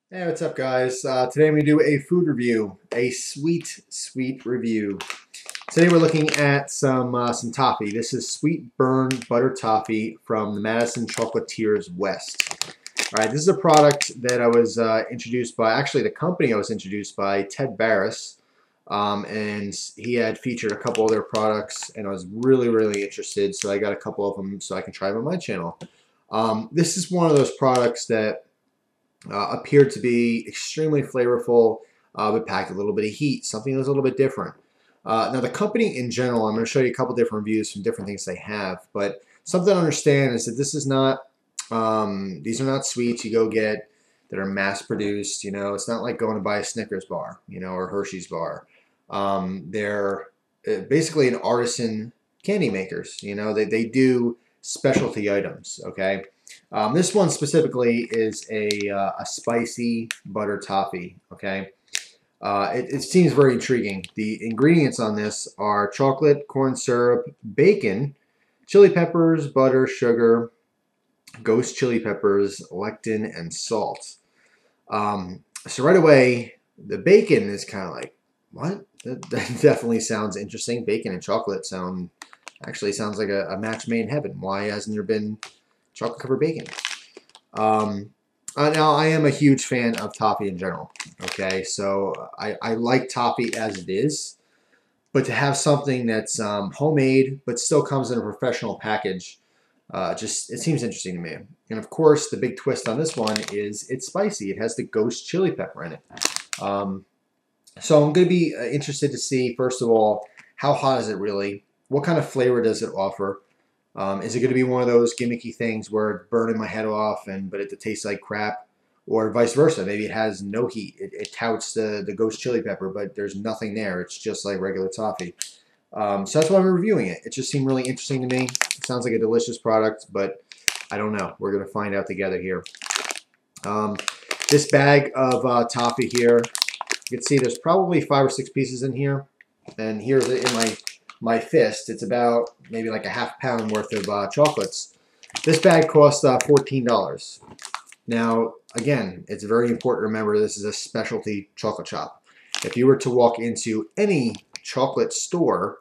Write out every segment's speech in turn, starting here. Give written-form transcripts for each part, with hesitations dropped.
Hey, what's up, guys? Today I'm going to do a food review, a sweet review. Today we're looking at some toffee. This is sweet burn butter toffee from the Madison Chocolatiers West. All right, this is a product that I was introduced by, actually the company I was introduced by, Ted Barris, and he had featured a couple of their products, and I was really interested, so I got a couple of them so I can try them on my channel. This is one of those products that appeared to be extremely flavorful, but packed a little bit of heat, something that was a little bit different. Now, the company in general, I'm going to show you a couple different reviews from different things they have, but something to understand is that this is not, these are not sweets you go get that are mass produced. You know, it's not like going to buy a Snickers bar, you know, or Hershey's bar. They're basically an artisan candy makers. You know, they do specialty items, okay? This one specifically is a spicy butter toffee, okay? It seems very intriguing. The ingredients on this are chocolate, corn syrup, bacon, chili peppers, butter, sugar, ghost chili peppers, lectin, and salt. So right away, the bacon is kind of like, what? That definitely sounds interesting. Bacon and chocolate actually sounds like a match made in heaven. Why hasn't there been chocolate covered bacon? Um, Now, I am a huge fan of toffee in general. Okay, so I like toffee as it is, but to have something that's homemade but still comes in a professional package, just it seems interesting to me. And of course, the big twist on this one is it's spicy. It has the ghost chili pepper in it. Um, so I'm going to be interested to see, first of all, how hot is it really? What kind of flavor does it offer? Is it going to be one of those gimmicky things where it's burning my head off but it tastes like crap? Or vice versa. Maybe it has no heat. It touts the ghost chili pepper, but there's nothing there. It's just like regular toffee. So that's why I'm reviewing it. It just seemed really interesting to me. It sounds like a delicious product, but I don't know. We're going to find out together here. Um, this bag of toffee here, you can see there's probably 5 or 6 pieces in here. And here's it in my fist. It's about maybe like a ½ pound worth of chocolates. This bag costs $14. Now, again, it's very important to remember this is a specialty chocolate shop. If you were to walk into any chocolate store,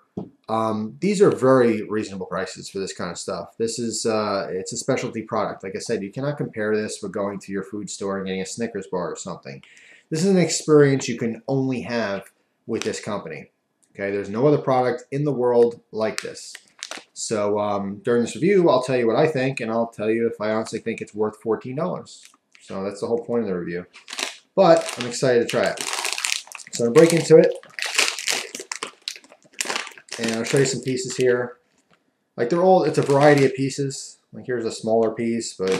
these are very reasonable prices for this kind of stuff. This is it's a specialty product. Like I said, you cannot compare this with going to your food store and getting a Snickers bar or something. This is an experience you can only have with this company. Okay, there's no other product in the world like this. So during this review, I'll tell you what I think, and I'll tell you if I honestly think it's worth $14. So that's the whole point of the review. But I'm excited to try it. So I'm going to break into it, and I'll show you some pieces here. Like it's a variety of pieces. Like here's a smaller piece, but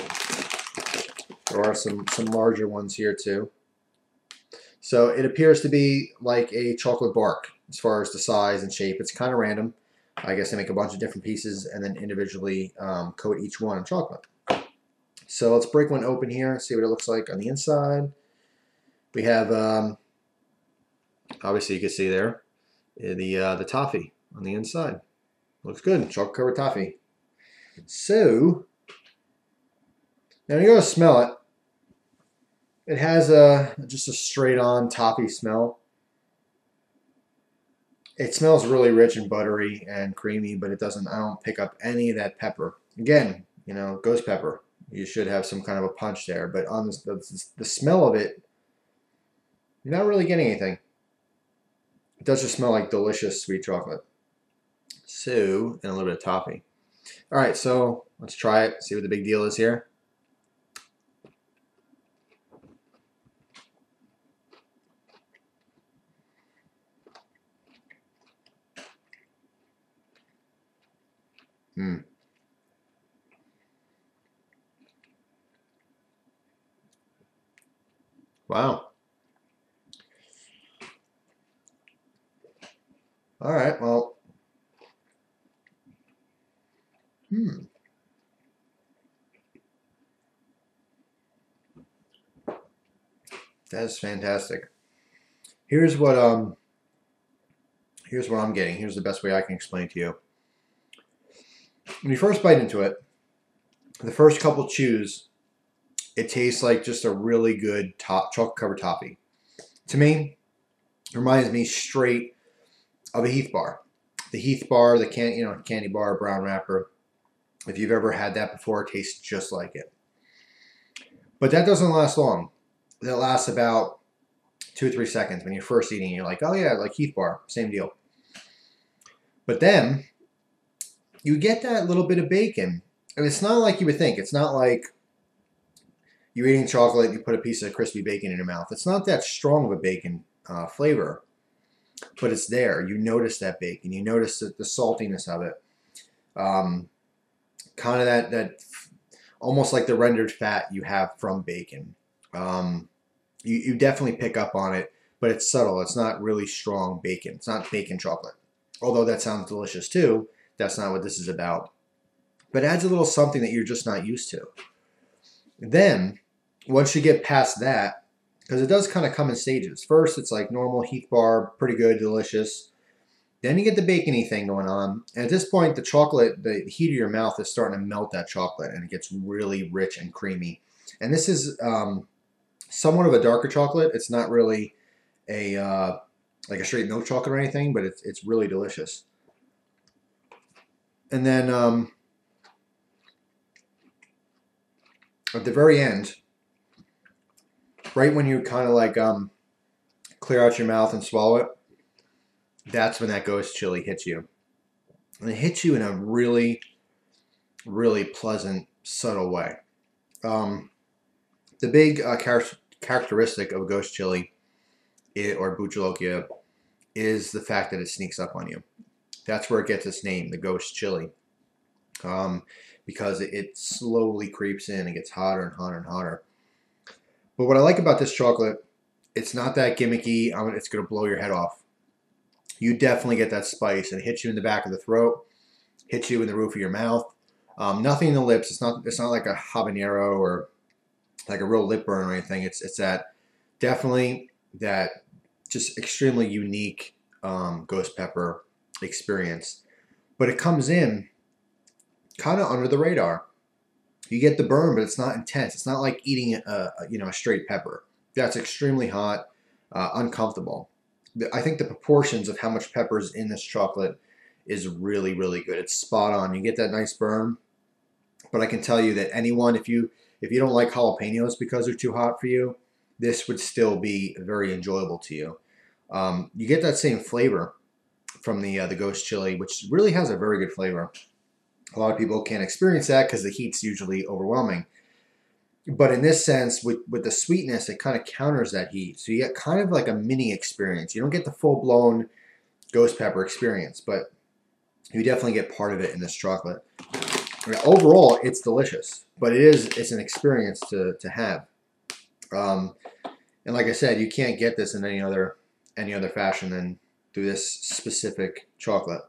there are some larger ones here too. So it appears to be like a chocolate bark as far as the size and shape. It's kind of random. I guess they make a bunch of different pieces and then individually coat each one in chocolate. So let's break one open here, see what it looks like on the inside. We have, obviously you can see there, the toffee on the inside. Looks good, chocolate covered toffee. So, now you're going to smell it. It has just a straight on toffee smell. It smells really rich and buttery and creamy, but I don't pick up any of that pepper. Again, you know, ghost pepper. You should have some kind of a punch there, but on the smell of it, you're not really getting anything. It does just smell like delicious sweet chocolate. So, and a little bit of toffee. All right, so let's try it, see what the big deal is here. Hmm. Wow. All right, well. That's fantastic. Here's what I'm getting. Here's the best way I can explain to you. When you first bite into it, the first couple chews It tastes like just a really good chocolate covered toffee. To me, it reminds me straight of a Heath bar. The Heath bar, the candy bar, brown wrapper. If you've ever had that before, it tastes just like it. But that doesn't last long. That lasts about 2 or 3 seconds when you're first eating. You're like, oh yeah, like Heath bar, same deal. But then you get that little bit of bacon. And it's not like you would think. It's not like you're eating chocolate and you put a piece of crispy bacon in your mouth. It's not that strong of a bacon flavor, but it's there. You notice that bacon. You notice the saltiness of it. Kind of that almost like the rendered fat you have from bacon. You definitely pick up on it, but it's subtle. It's not really strong bacon. It's not bacon chocolate. Although that sounds delicious too, that's not what this is about. But it adds a little something that you're just not used to. Then, once you get past that, because it does kind of come in stages. First, it's like normal Heath bar, pretty good, delicious. Then you get the bacony thing going on. And at this point, the chocolate, the heat of your mouth is starting to melt that chocolate, and it gets really rich and creamy. And this is somewhat of a darker chocolate. It's not really a like a straight milk chocolate or anything, but it's really delicious. And then at the very end, right when you kind of like clear out your mouth and swallow it, that's when that ghost chili hits you. And it hits you in a really, really pleasant, subtle way. The big characteristic of a ghost chili or buchalokia is the fact that it sneaks up on you. That's where it gets its name, the ghost chili. Because it slowly creeps in and gets hotter and hotter and hotter. But what I like about this chocolate, it's not that gimmicky, it's going to blow your head off. You definitely get that spice, and it hits you in the back of the throat, hits you in the roof of your mouth. Nothing in the lips. It's not like a habanero or like a real lip burn or anything. It's that definitely that just extremely unique ghost pepper experience. But it comes in kind of under the radar. You get the burn, but it's not intense. It's not like eating a straight pepper. That's extremely hot, uncomfortable. I think the proportions of how much pepper is in this chocolate is really, really good. It's spot on. You get that nice burn, but I can tell you that anyone, if you don't like jalapenos because they're too hot for you, this would still be very enjoyable to you. You get that same flavor from the ghost chili, which really has a very good flavor. A lot of people can't experience that because the heat's usually overwhelming. But in this sense, with the sweetness, it kind of counters that heat. So you get kind of like a mini experience. You don't get the full-blown ghost pepper experience, but you definitely get part of it in this chocolate. Overall, it's delicious, but it's an experience to have. And like I said, you can't get this in any other fashion than through this specific chocolate.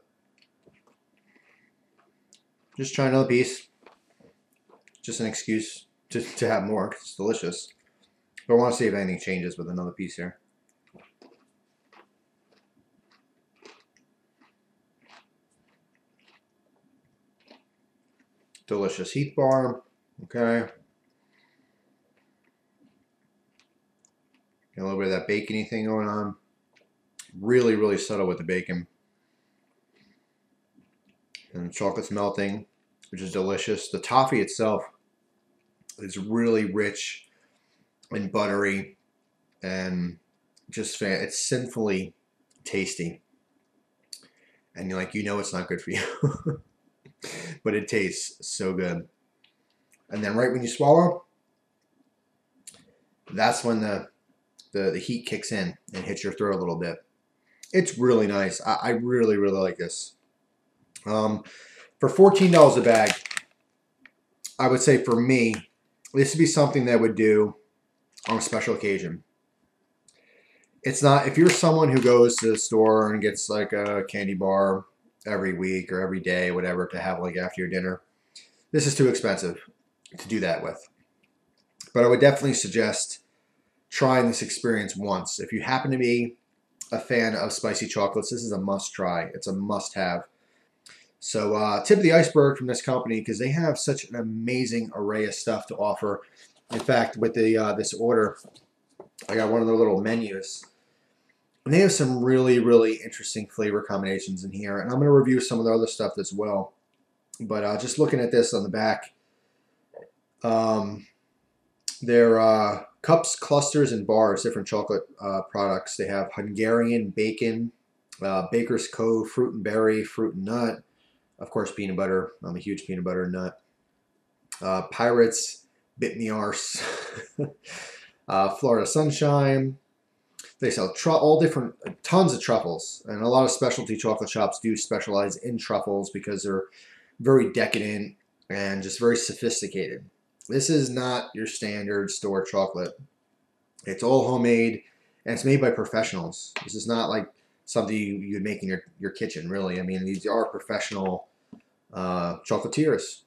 Just try another piece. Just an excuse to have more, 'cause it's delicious. But I want to see if anything changes with another piece here. Delicious Heath bar. Okay. Got a little bit of that bacony thing going on. Really, really subtle with the bacon. And the chocolate's melting, which is delicious. The toffee itself is really rich and buttery, and just it's sinfully tasty. And it's not good for you, but it tastes so good. And then right when you swallow, that's when the heat kicks in and hits your throat a little bit. It's really nice. I really, really like this. For $14 a bag, I would say for me, this would be something that I would do on a special occasion. It's not, if you're someone who goes to the store and gets like a candy bar every week or every day, whatever, to have like after your dinner, this is too expensive to do that with. But I would definitely suggest trying this experience once. If you happen to be a fan of spicy chocolates, this is a must try. It's a must have. So tip of the iceberg from this company, because they have such an amazing array of stuff to offer. In fact, with the this order, I got one of their little menus. And they have some really, really interesting flavor combinations in here. And I'm going to review some of the other stuff as well. But just looking at this on the back, they're cups, clusters, and bars, different chocolate products. They have Hungarian bacon, Baker's Cove, fruit and berry, fruit and nut. Of course, peanut butter. I'm a huge peanut butter nut. Pirates, bit me arse. Florida Sunshine. They sell all different, tons of truffles, and a lot of specialty chocolate shops do specialize in truffles because they're very decadent and just very sophisticated. This is not your standard store chocolate. It's all homemade, and it's made by professionals. This is not like something you'd make in your kitchen, really. I mean, these are professional chocolatiers.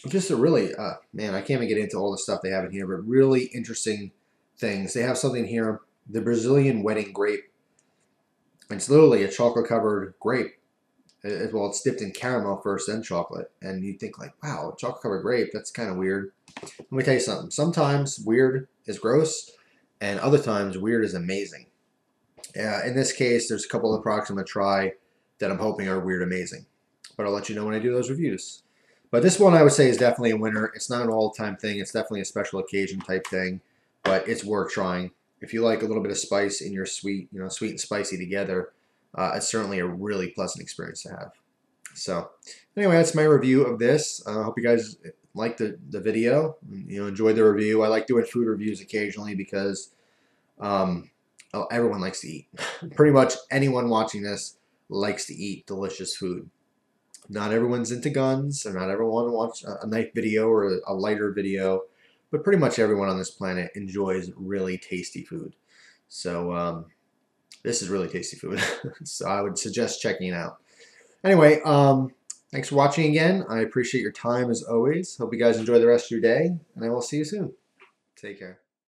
Just a really, man, I can't even get into all the stuff they have in here, but really interesting things. They have something here, the Brazilian wedding grape. It's literally a chocolate-covered grape. Well, it's dipped in caramel first, then chocolate. And you think like, wow, chocolate-covered grape, that's kind of weird. Let me tell you something. Sometimes weird is gross, and other times weird is amazing. In this case, there's a couple of products I'm going to try that I'm hoping are weird amazing. But I'll let you know when I do those reviews. But this one I would say is definitely a winner. It's not an all-the-time thing. It's definitely a special occasion type thing. But it's worth trying. If you like a little bit of spice in your sweet, sweet and spicy together, it's certainly a really pleasant experience to have. So anyway, that's my review of this. I hope you guys liked the video. Enjoyed the review. I like doing food reviews occasionally because everyone likes to eat. Pretty much anyone watching this likes to eat delicious food. Not everyone's into guns, or not everyone wants a knife video or a lighter video, but pretty much everyone on this planet enjoys really tasty food. So this is really tasty food, so I would suggest checking it out. Anyway, thanks for watching again. I appreciate your time as always. Hope you guys enjoy the rest of your day, and I will see you soon. Take care.